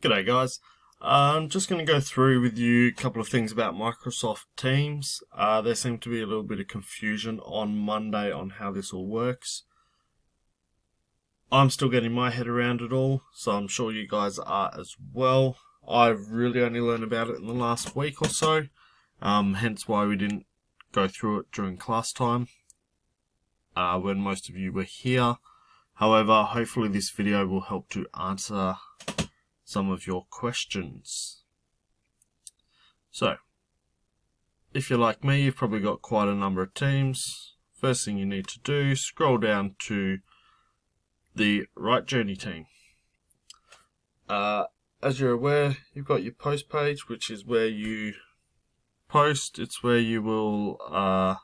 G'day guys. I'm just going to go through with you a couple of things about Microsoft Teams. There seemed to be a little bit of confusion on Monday on how this all works. I'm still getting my head around it all, so I'm sure you guys are as well. I've really only learned about it in the last week or so, hence why we didn't go through it during class time when most of you were here. However, hopefully this video will help to answer some of your questions. So, if you're like me, you've probably got quite a number of teams. First thing you need to do, scroll down to the Rite Journey team. As you're aware, you've got your post page, which is where you post. It's where you will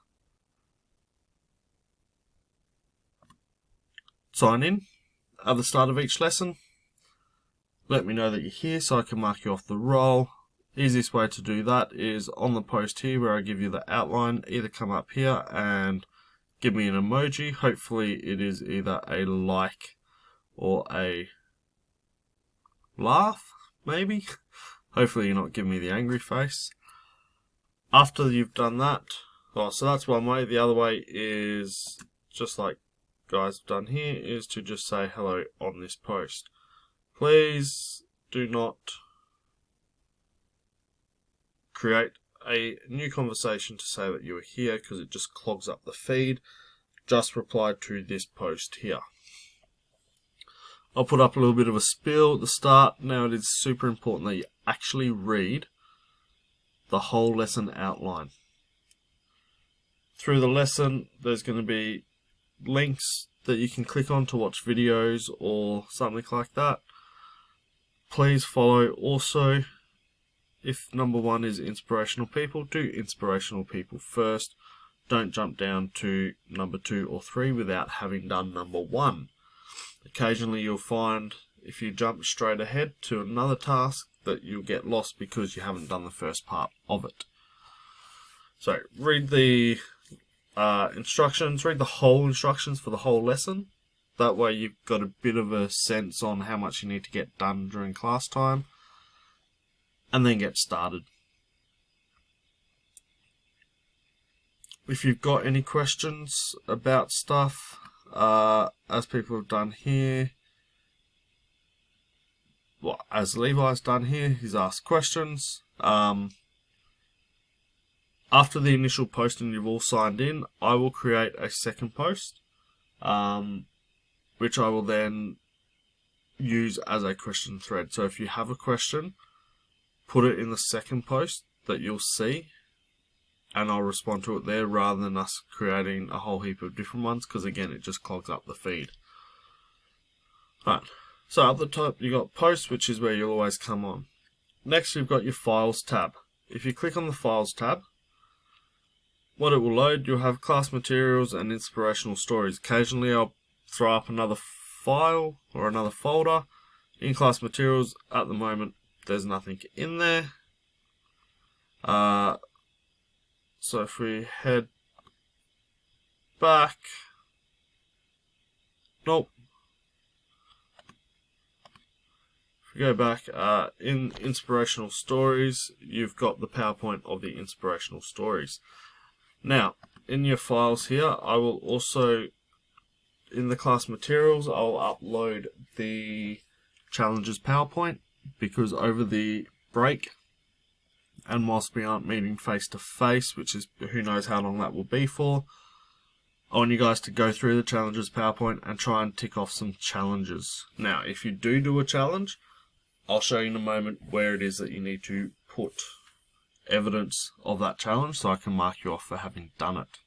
sign in at the start of each lesson. Let me know that you're here so I can mark you off the roll. Easiest way to do that is on the post here where I give you the outline. Either come up here and give me an emoji. Hopefully it is either a like or a laugh, maybe. Hopefully you're not giving me the angry face. After you've done that, so that's one way. The other way is just like guys have done here, is to just say hello on this post. Please do not create a new conversation to say that you are here because it just clogs up the feed. Just reply to this post here. I'll put up a little bit of a spiel at the start. Now it is super important that you actually read the whole lesson outline. Through the lesson there's going to be links that you can click on to watch videos or something like that. Please follow also, if number one is inspirational people, do inspirational people first. Don't jump down to number 2 or 3 without having done number 1. Occasionally you'll find if you jump straight ahead to another task that you'll get lost because you haven't done the first part of it. So read the instructions, read the whole instructions for the whole lesson. That way you've got a bit of a sense on how much you need to get done during class time. And then get started. If you've got any questions about stuff, as people have done here, well, as Levi's done here, he's asked questions. After the initial posting you've all signed in, I will create a second post, which I will then use as a question thread. So if you have a question, put it in the second post that you'll see, and I'll respond to it there rather than us creating a whole heap of different ones, because again it just clogs up the feed. Right, so at the top you've got posts, which is where you'll always come on. Next you've got your files tab. If you click on the files tab, what it will load, you'll have class materials and inspirational stories. Occasionally I'll throw up another file or another folder. In class materials at the moment there's nothing in there. So if we head back, nope. If we go back, in inspirational stories, you've got the PowerPoint of the inspirational stories. Now, in your files here, I will also, in the class materials, I'll upload the challenges PowerPoint, because over the break, and whilst we aren't meeting face to face, which is who knows how long that will be for, I want you guys to go through the challenges PowerPoint and try and tick off some challenges. Now, if you do a challenge, I'll show you in a moment where it is that you need to put evidence of that challenge so I can mark you off for having done it.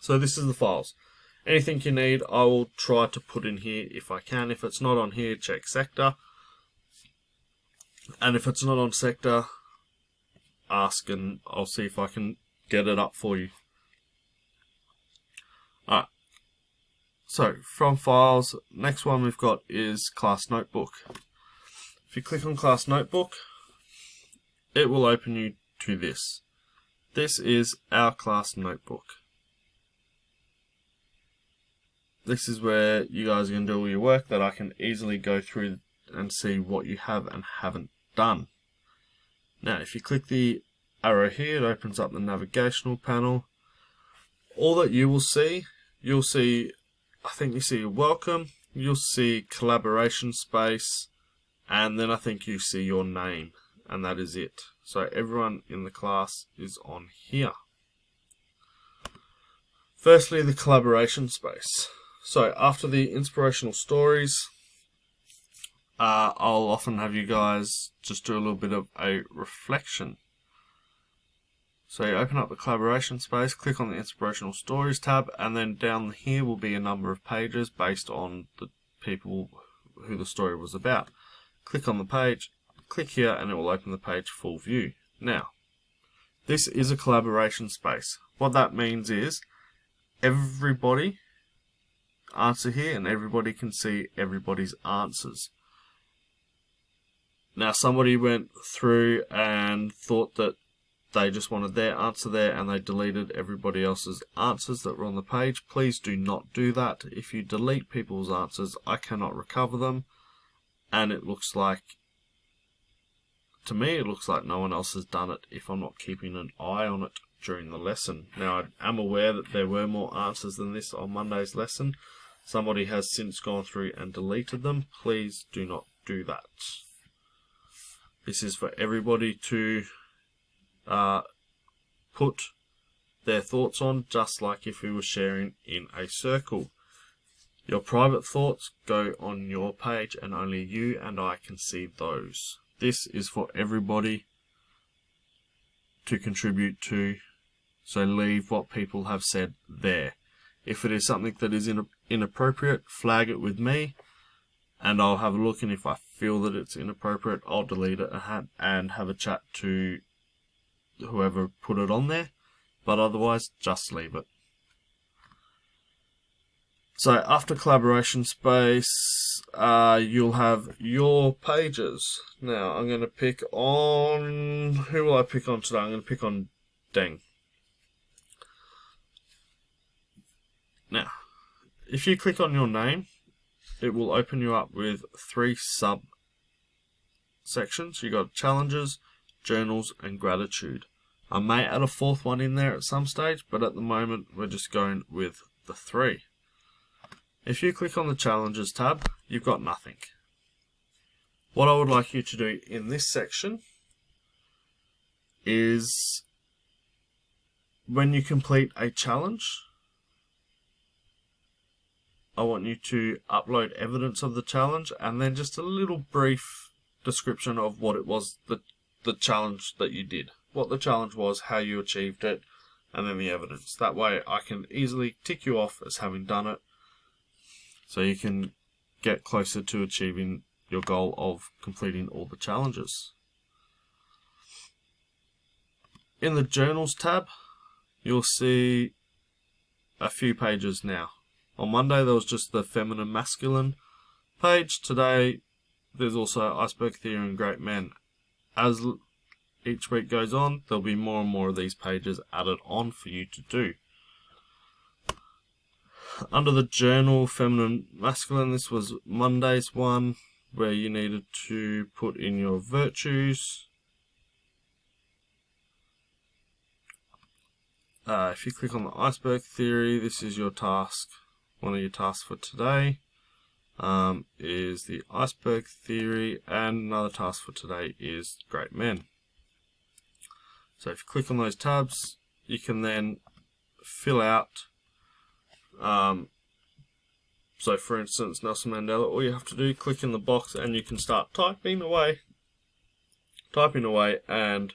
So this is the files. Anything you need, I will try to put in here if I can. If it's not on here, check sector. And if it's not on sector, ask and I'll see if I can get it up for you. Alright, so from files, next one we've got is class notebook. If you click on class notebook, it will open you to this. This is our class notebook. This is where you guys are going to do all your work that I can easily go through and see what you have and haven't done. Now, if you click the arrow here, it opens up the navigational panel. All that you will see, I think you see a welcome, you'll see collaboration space, and then I think you see your name, and that is it. So everyone in the class is on here. Firstly, the collaboration space. So after the inspirational stories, I'll often have you guys just do a little bit of a reflection. So you open up the collaboration space, click on the inspirational stories tab, and then down here will be a number of pages based on the people who the story was about. Click on the page, click here, and it will open the page full view. Now, this is a collaboration space. What that means is everybody answer here and everybody can see everybody's answers. Now, somebody went through and thought that they just wanted their answer there and they deleted everybody else's answers that were on the page. Please do not do that. If you delete people's answers, I cannot recover them, and it looks like, to me, it looks like no one else has done it if I'm not keeping an eye on it during the lesson. Now, I am aware that there were more answers than this on Monday's lesson. Somebody has since gone through and deleted them. Please do not do that. This is for everybody to put their thoughts on, just like if we were sharing in a circle. Your private thoughts go on your page and only you and I can see those. This is for everybody to contribute to, so leave what people have said there. If it is something that is inappropriate, flag it with me and I'll have a look, and if I feel that it's inappropriate, I'll delete it and have a chat to whoever put it on there, but otherwise just leave it. So after collaboration space, you'll have your pages. Now I'm going to pick on, who will I pick on today? I'm going to pick on Deng. Now, if you click on your name, it will open you up with 3 sub sections. You got challenges, journals, and gratitude. I may add a 4th one in there at some stage, but at the moment we're just going with the 3. If you click on the challenges tab, you've got nothing. What I would like you to do in this section is, when you complete a challenge, I want you to upload evidence of the challenge and then just a little brief description of what it was, the challenge that you did. What the challenge was, how you achieved it, and then the evidence. That way I can easily tick you off as having done it, so you can get closer to achieving your goal of completing all the challenges. In the journals tab, you'll see a few pages now. On Monday there was just the feminine masculine page. Today there's also iceberg theory and great men. As each week goes on, there'll be more and more of these pages added on for you to do. Under the journal feminine masculine, this was Monday's one, where you needed to put in your virtues. If you click on the iceberg theory, this is your task. One of your tasks for today is the iceberg theory, and another task for today is great men. So if you click on those tabs, you can then fill out. So for instance, Nelson Mandela, all you have to do, click in the box and you can start typing away, and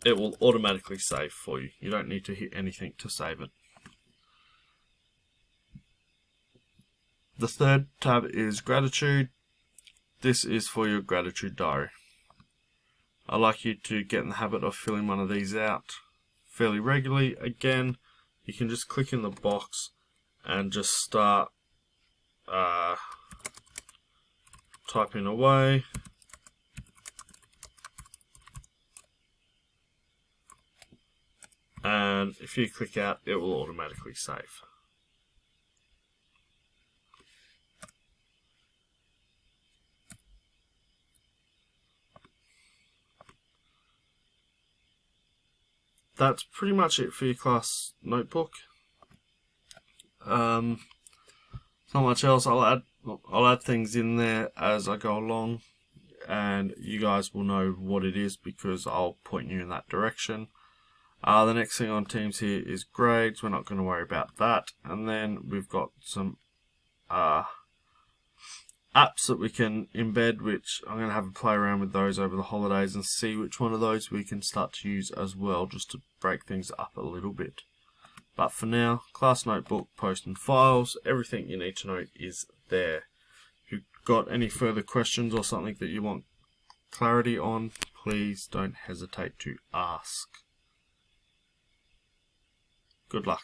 it will automatically save for you. You don't need to hit anything to save it. The third tab is gratitude. This is for your gratitude diary. I'd like you to get in the habit of filling one of these out fairly regularly. Again, you can just click in the box and just start typing away. And if you click out, it will automatically save. that's pretty much it for your class notebook. Not much else. I'll add things in there as I go along, and you guys will know what it is because I'll point you in that direction. The next thing on Teams here is grades. We're not going to worry about that. And then we've got some apps that we can embed, which I'm going to have a play around with those over the holidays and see which one of those we can start to use as well, just to break things up a little bit. But for now, class notebook, post and files, everything you need to know is there. If you've got any further questions or something that you want clarity on, please don't hesitate to ask. Good luck.